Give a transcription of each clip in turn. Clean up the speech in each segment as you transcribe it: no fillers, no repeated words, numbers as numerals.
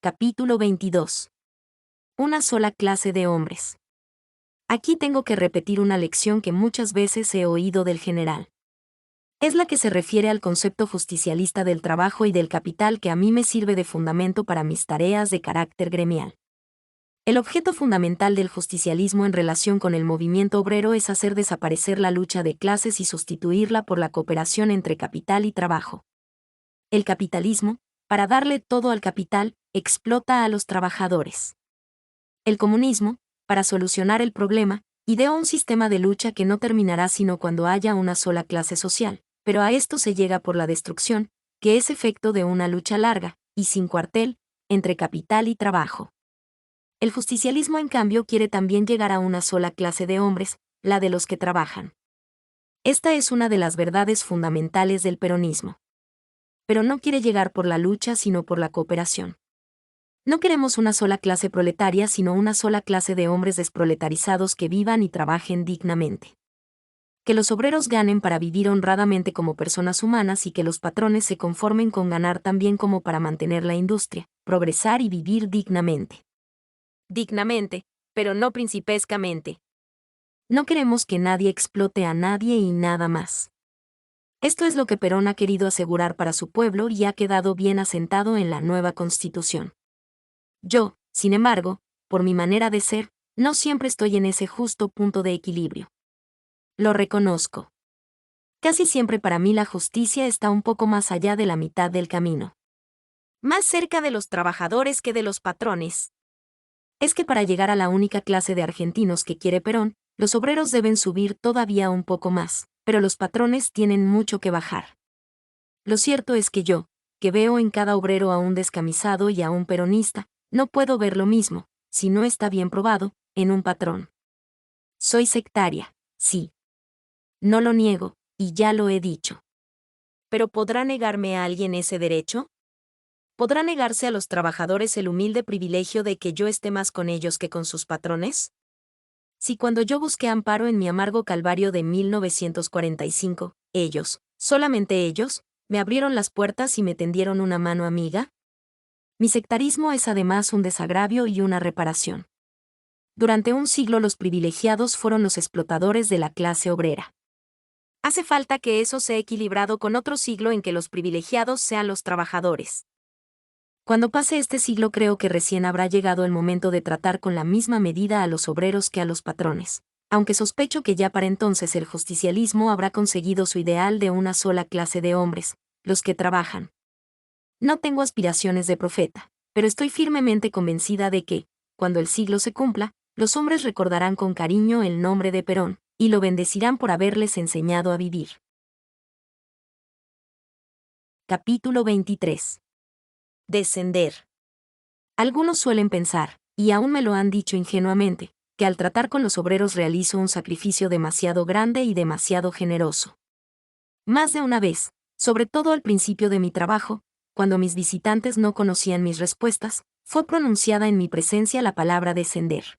Capítulo 22. Una sola clase de hombres. Aquí tengo que repetir una lección que muchas veces he oído del general. Es la que se refiere al concepto justicialista del trabajo y del capital que a mí me sirve de fundamento para mis tareas de carácter gremial. El objeto fundamental del justicialismo en relación con el movimiento obrero es hacer desaparecer la lucha de clases y sustituirla por la cooperación entre capital y trabajo. El capitalismo, para darle todo al capital, explota a los trabajadores. El comunismo, para solucionar el problema, ideó un sistema de lucha que no terminará sino cuando haya una sola clase social, pero a esto se llega por la destrucción, que es efecto de una lucha larga, y sin cuartel, entre capital y trabajo. El justicialismo, en cambio, quiere también llegar a una sola clase de hombres, la de los que trabajan. Esta es una de las verdades fundamentales del peronismo. Pero no quiere llegar por la lucha sino por la cooperación. No queremos una sola clase proletaria sino una sola clase de hombres desproletarizados que vivan y trabajen dignamente. Que los obreros ganen para vivir honradamente como personas humanas y que los patrones se conformen con ganar tan bien como para mantener la industria, progresar y vivir dignamente. Dignamente, pero no principescamente. No queremos que nadie explote a nadie y nada más. Esto es lo que Perón ha querido asegurar para su pueblo y ha quedado bien asentado en la nueva Constitución. Yo, sin embargo, por mi manera de ser, no siempre estoy en ese justo punto de equilibrio. Lo reconozco. Casi siempre para mí la justicia está un poco más allá de la mitad del camino. Más cerca de los trabajadores que de los patrones. Es que para llegar a la única clase de argentinos que quiere Perón, los obreros deben subir todavía un poco más, pero los patrones tienen mucho que bajar. Lo cierto es que yo, que veo en cada obrero a un descamisado y a un peronista, no puedo ver lo mismo, si no está bien probado, en un patrón. Soy sectaria, sí. No lo niego, y ya lo he dicho. ¿Pero podrá negarme a alguien ese derecho? ¿Podrá negarse a los trabajadores el humilde privilegio de que yo esté más con ellos que con sus patrones? Si cuando yo busqué amparo en mi amargo calvario de 1945, ellos, solamente ellos, me abrieron las puertas y me tendieron una mano amiga. Mi sectarismo es además un desagravio y una reparación. Durante un siglo los privilegiados fueron los explotadores de la clase obrera. Hace falta que eso sea equilibrado con otro siglo en que los privilegiados sean los trabajadores. Cuando pase este siglo creo que recién habrá llegado el momento de tratar con la misma medida a los obreros que a los patrones, aunque sospecho que ya para entonces el justicialismo habrá conseguido su ideal de una sola clase de hombres, los que trabajan. No tengo aspiraciones de profeta, pero estoy firmemente convencida de que, cuando el siglo se cumpla, los hombres recordarán con cariño el nombre de Perón, y lo bendecirán por haberles enseñado a vivir. Capítulo 23. Descender. Algunos suelen pensar, y aún me lo han dicho ingenuamente, que al tratar con los obreros realizo un sacrificio demasiado grande y demasiado generoso. Más de una vez, sobre todo al principio de mi trabajo, cuando mis visitantes no conocían mis respuestas, fue pronunciada en mi presencia la palabra descender.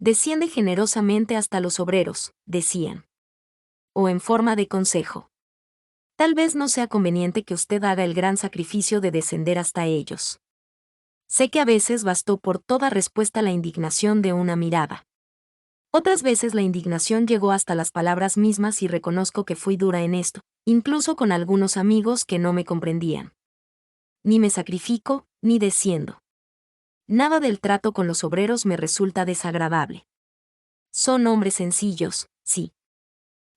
Desciende generosamente hasta los obreros, decían. O en forma de consejo. Tal vez no sea conveniente que usted haga el gran sacrificio de descender hasta ellos. Sé que a veces bastó por toda respuesta la indignación de una mirada. Otras veces la indignación llegó hasta las palabras mismas y reconozco que fui dura en esto, incluso con algunos amigos que no me comprendían. Ni me sacrifico, ni desciendo. Nada del trato con los obreros me resulta desagradable. Son hombres sencillos, sí.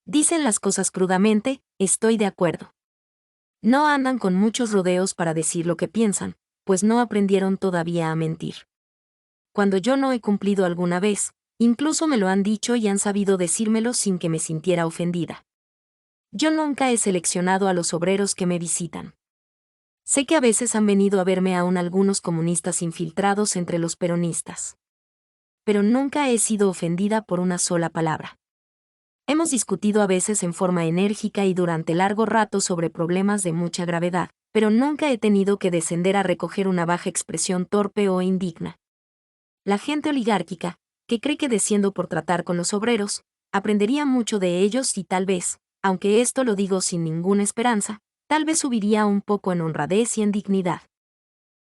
Dicen las cosas crudamente, estoy de acuerdo. No andan con muchos rodeos para decir lo que piensan, pues no aprendieron todavía a mentir. Cuando yo no he cumplido alguna vez, incluso me lo han dicho y han sabido decírmelo sin que me sintiera ofendida. Yo nunca he seleccionado a los obreros que me visitan. Sé que a veces han venido a verme aún algunos comunistas infiltrados entre los peronistas. Pero nunca he sido ofendida por una sola palabra. Hemos discutido a veces en forma enérgica y durante largo rato sobre problemas de mucha gravedad, pero nunca he tenido que descender a recoger una baja expresión torpe o indigna. La gente oligárquica, que cree que desciendo por tratar con los obreros, aprendería mucho de ellos y tal vez, aunque esto lo digo sin ninguna esperanza, tal vez subiría un poco en honradez y en dignidad.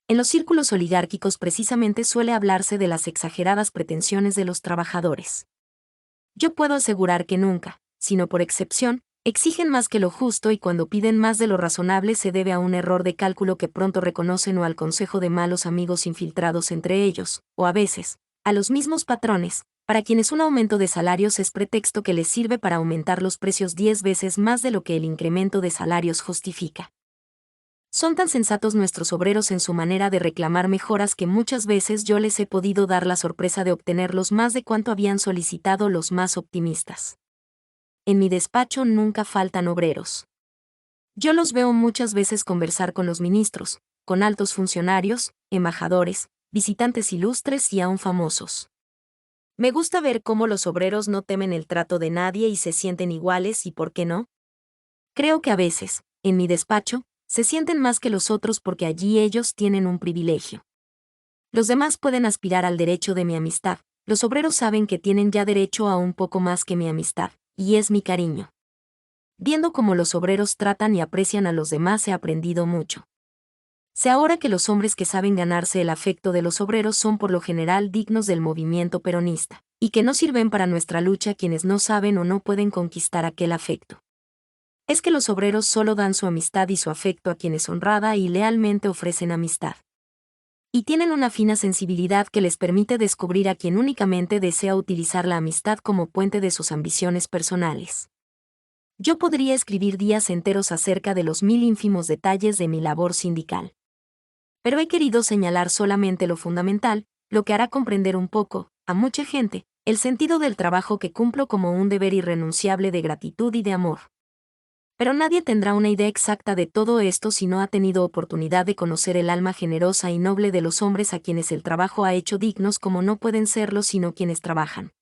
En los círculos oligárquicos precisamente suele hablarse de las exageradas pretensiones de los trabajadores. Yo puedo asegurar que nunca, sino por excepción, exigen más que lo justo y cuando piden más de lo razonable se debe a un error de cálculo que pronto reconocen o al consejo de malos amigos infiltrados entre ellos, o a veces, a los mismos patrones, para quienes un aumento de salarios es pretexto que les sirve para aumentar los precios 10 veces más de lo que el incremento de salarios justifica. Son tan sensatos nuestros obreros en su manera de reclamar mejoras que muchas veces yo les he podido dar la sorpresa de obtenerlos más de cuanto habían solicitado los más optimistas. En mi despacho nunca faltan obreros. Yo los veo muchas veces conversar con los ministros, con altos funcionarios, embajadores, visitantes ilustres y aún famosos. Me gusta ver cómo los obreros no temen el trato de nadie y se sienten iguales y ¿por qué no? Creo que a veces, en mi despacho, se sienten más que los otros porque allí ellos tienen un privilegio. Los demás pueden aspirar al derecho de mi amistad, los obreros saben que tienen ya derecho a un poco más que mi amistad, y es mi cariño. Viendo cómo los obreros tratan y aprecian a los demás he aprendido mucho. Sé ahora que los hombres que saben ganarse el afecto de los obreros son por lo general dignos del movimiento peronista, y que no sirven para nuestra lucha quienes no saben o no pueden conquistar aquel afecto. Es que los obreros solo dan su amistad y su afecto a quienes honrada y lealmente ofrecen amistad. Y tienen una fina sensibilidad que les permite descubrir a quien únicamente desea utilizar la amistad como puente de sus ambiciones personales. Yo podría escribir días enteros acerca de los 1000 ínfimos detalles de mi labor sindical. Pero he querido señalar solamente lo fundamental, lo que hará comprender un poco, a mucha gente, el sentido del trabajo que cumplo como un deber irrenunciable de gratitud y de amor. Pero nadie tendrá una idea exacta de todo esto si no ha tenido oportunidad de conocer el alma generosa y noble de los hombres a quienes el trabajo ha hecho dignos como no pueden serlo sino quienes trabajan.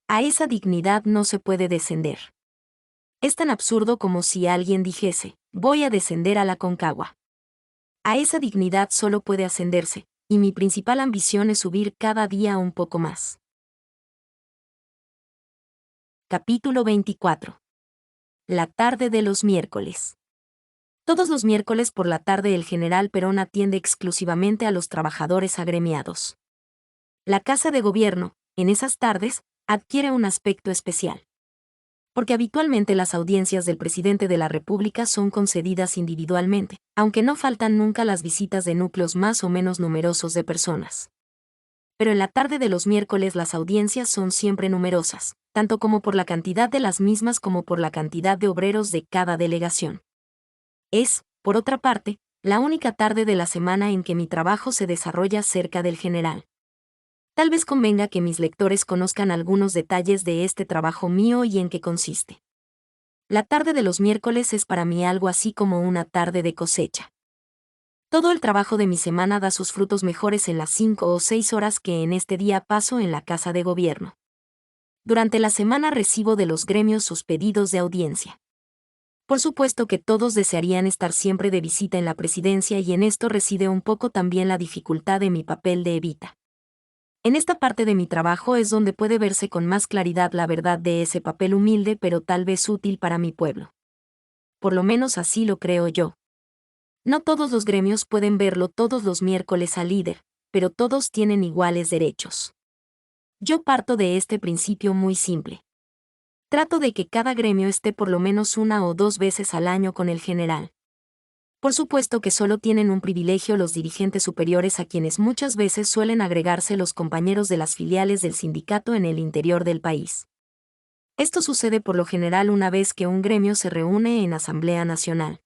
A esa dignidad no se puede descender. Es tan absurdo como si alguien dijese, voy a descender a la Concagua. A esa dignidad solo puede ascenderse, y mi principal ambición es subir cada día un poco más. Capítulo 24. La tarde de los miércoles. Todos los miércoles por la tarde el general Perón atiende exclusivamente a los trabajadores agremiados. La Casa de Gobierno, en esas tardes, adquiere un aspecto especial. Porque habitualmente las audiencias del presidente de la República son concedidas individualmente, aunque no faltan nunca las visitas de núcleos más o menos numerosos de personas. Pero en la tarde de los miércoles las audiencias son siempre numerosas, tanto como por la cantidad de las mismas como por la cantidad de obreros de cada delegación. Es, por otra parte, la única tarde de la semana en que mi trabajo se desarrolla cerca del general. Tal vez convenga que mis lectores conozcan algunos detalles de este trabajo mío y en qué consiste. La tarde de los miércoles es para mí algo así como una tarde de cosecha. Todo el trabajo de mi semana da sus frutos mejores en las 5 o 6 horas que en este día paso en la Casa de Gobierno. Durante la semana recibo de los gremios sus pedidos de audiencia. Por supuesto que todos desearían estar siempre de visita en la presidencia y en esto reside un poco también la dificultad de mi papel de evita. En esta parte de mi trabajo es donde puede verse con más claridad la verdad de ese papel humilde pero tal vez útil para mi pueblo. Por lo menos así lo creo yo. No todos los gremios pueden verlo todos los miércoles al líder, pero todos tienen iguales derechos. Yo parto de este principio muy simple. Trato de que cada gremio esté por lo menos 1 o 2 veces al año con el general. Por supuesto que solo tienen un privilegio los dirigentes superiores a quienes muchas veces suelen agregarse los compañeros de las filiales del sindicato en el interior del país. Esto sucede por lo general una vez que un gremio se reúne en Asamblea Nacional.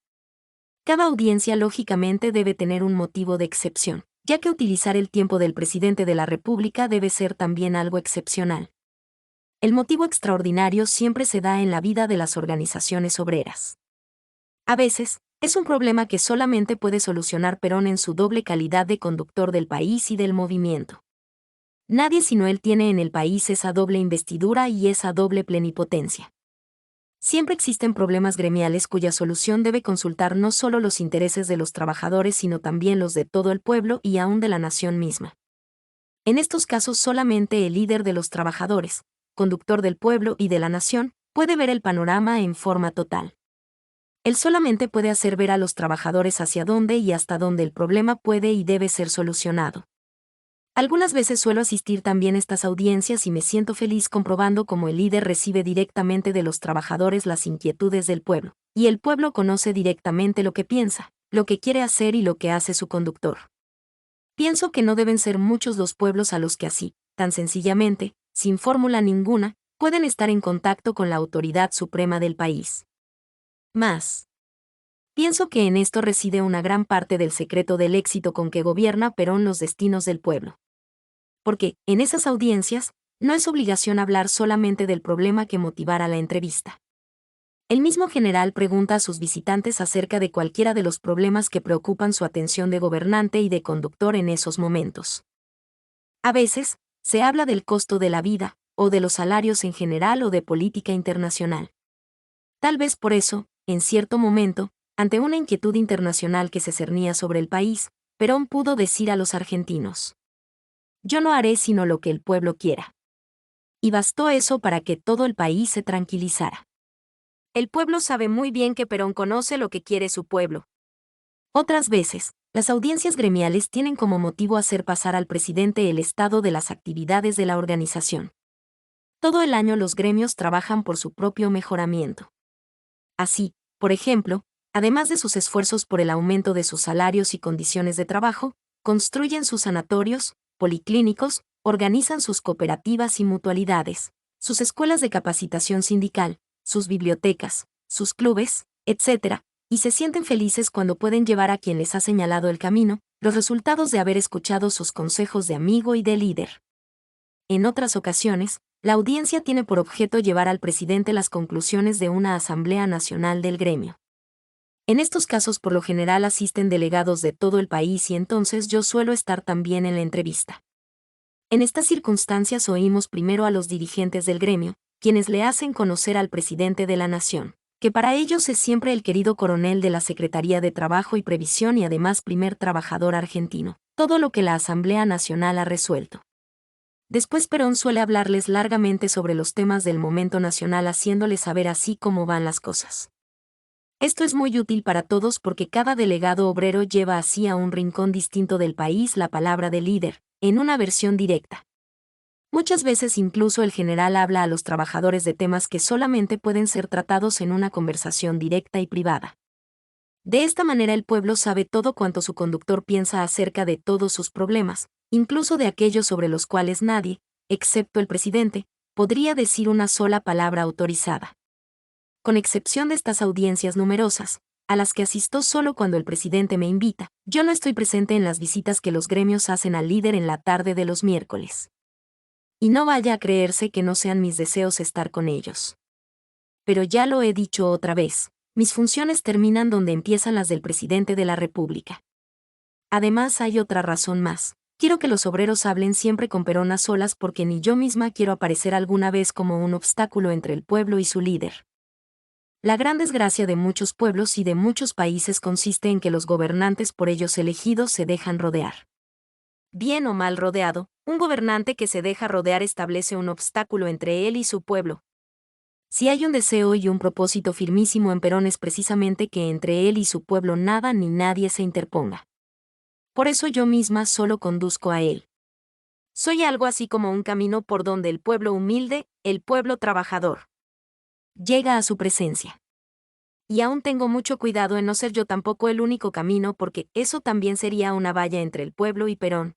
Cada audiencia lógicamente debe tener un motivo de excepción, ya que utilizar el tiempo del presidente de la República debe ser también algo excepcional. El motivo extraordinario siempre se da en la vida de las organizaciones obreras. A veces, es un problema que solamente puede solucionar Perón en su doble calidad de conductor del país y del movimiento. Nadie sino él tiene en el país esa doble investidura y esa doble plenipotencia. Siempre existen problemas gremiales cuya solución debe consultar no solo los intereses de los trabajadores sino también los de todo el pueblo y aún de la nación misma. En estos casos solamente el líder de los trabajadores, conductor del pueblo y de la nación, puede ver el panorama en forma total. Él solamente puede hacer ver a los trabajadores hacia dónde y hasta dónde el problema puede y debe ser solucionado. Algunas veces suelo asistir también a estas audiencias y me siento feliz comprobando cómo el líder recibe directamente de los trabajadores las inquietudes del pueblo, y el pueblo conoce directamente lo que piensa, lo que quiere hacer y lo que hace su conductor. Pienso que no deben ser muchos los pueblos a los que así, tan sencillamente, sin fórmula ninguna, pueden estar en contacto con la autoridad suprema del país. Más. Pienso que en esto reside una gran parte del secreto del éxito con que gobierna Perón los destinos del pueblo. Porque, en esas audiencias, no es obligación hablar solamente del problema que motivara la entrevista. El mismo general pregunta a sus visitantes acerca de cualquiera de los problemas que preocupan su atención de gobernante y de conductor en esos momentos. A veces, se habla del costo de la vida, o de los salarios en general o de política internacional. Tal vez por eso, en cierto momento, ante una inquietud internacional que se cernía sobre el país, Perón pudo decir a los argentinos: yo no haré sino lo que el pueblo quiera. Y bastó eso para que todo el país se tranquilizara. El pueblo sabe muy bien que Perón conoce lo que quiere su pueblo. Otras veces, las audiencias gremiales tienen como motivo hacer pasar al presidente el estado de las actividades de la organización. Todo el año los gremios trabajan por su propio mejoramiento. Así, por ejemplo, además de sus esfuerzos por el aumento de sus salarios y condiciones de trabajo, construyen sus sanatorios, policlínicos, organizan sus cooperativas y mutualidades, sus escuelas de capacitación sindical, sus bibliotecas, sus clubes, etc., y se sienten felices cuando pueden llevar a quien les ha señalado el camino los resultados de haber escuchado sus consejos de amigo y de líder. En otras ocasiones, la audiencia tiene por objeto llevar al presidente las conclusiones de una asamblea nacional del gremio. En estos casos por lo general asisten delegados de todo el país y entonces yo suelo estar también en la entrevista. En estas circunstancias oímos primero a los dirigentes del gremio, quienes le hacen conocer al presidente de la nación, que para ellos es siempre el querido coronel de la Secretaría de Trabajo y Previsión y además primer trabajador argentino, todo lo que la Asamblea Nacional ha resuelto. Después Perón suele hablarles largamente sobre los temas del momento nacional haciéndoles saber así cómo van las cosas. Esto es muy útil para todos porque cada delegado obrero lleva así a un rincón distinto del país la palabra del líder, en una versión directa. Muchas veces incluso el general habla a los trabajadores de temas que solamente pueden ser tratados en una conversación directa y privada. De esta manera el pueblo sabe todo cuanto su conductor piensa acerca de todos sus problemas, incluso de aquellos sobre los cuales nadie, excepto el presidente, podría decir una sola palabra autorizada. Con excepción de estas audiencias numerosas, a las que asisto solo cuando el presidente me invita, yo no estoy presente en las visitas que los gremios hacen al líder en la tarde de los miércoles. Y no vaya a creerse que no sean mis deseos estar con ellos. Pero ya lo he dicho otra vez, mis funciones terminan donde empiezan las del presidente de la República. Además hay otra razón más. Quiero que los obreros hablen siempre con Perón a solas porque ni yo misma quiero aparecer alguna vez como un obstáculo entre el pueblo y su líder. La gran desgracia de muchos pueblos y de muchos países consiste en que los gobernantes por ellos elegidos se dejan rodear. Bien o mal rodeado, un gobernante que se deja rodear establece un obstáculo entre él y su pueblo. Si hay un deseo y un propósito firmísimo en Perón es precisamente que entre él y su pueblo nada ni nadie se interponga. Por eso yo misma solo conduzco a él. Soy algo así como un camino por donde el pueblo humilde, el pueblo trabajador, llega a su presencia. Y aún tengo mucho cuidado en no ser yo tampoco el único camino porque eso también sería una valla entre el pueblo y Perón.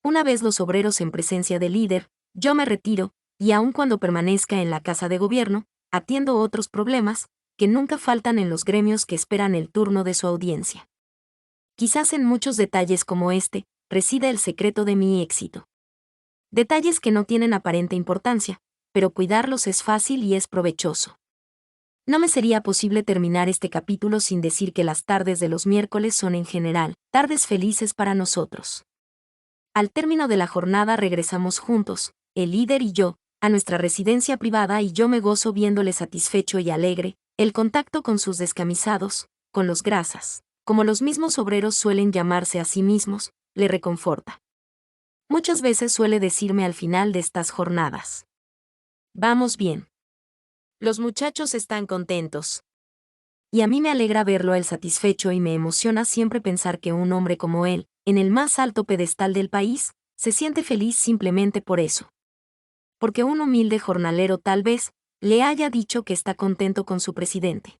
Una vez los obreros en presencia del líder, yo me retiro, y aun cuando permanezca en la casa de gobierno, atiendo otros problemas, que nunca faltan en los gremios que esperan el turno de su audiencia. Quizás en muchos detalles como este, reside el secreto de mi éxito. Detalles que no tienen aparente importancia, pero cuidarlos es fácil y es provechoso. No me sería posible terminar este capítulo sin decir que las tardes de los miércoles son en general, tardes felices para nosotros. Al término de la jornada regresamos juntos, el líder y yo, a nuestra residencia privada y yo me gozo viéndole satisfecho y alegre, el contacto con sus descamisados, con los grasas, como los mismos obreros suelen llamarse a sí mismos, le reconforta. Muchas veces suele decirme al final de estas jornadas: vamos bien. Los muchachos están contentos. Y a mí me alegra verlo a él satisfecho y me emociona siempre pensar que un hombre como él, en el más alto pedestal del país, se siente feliz simplemente por eso. Porque un humilde jornalero tal vez le haya dicho que está contento con su presidente.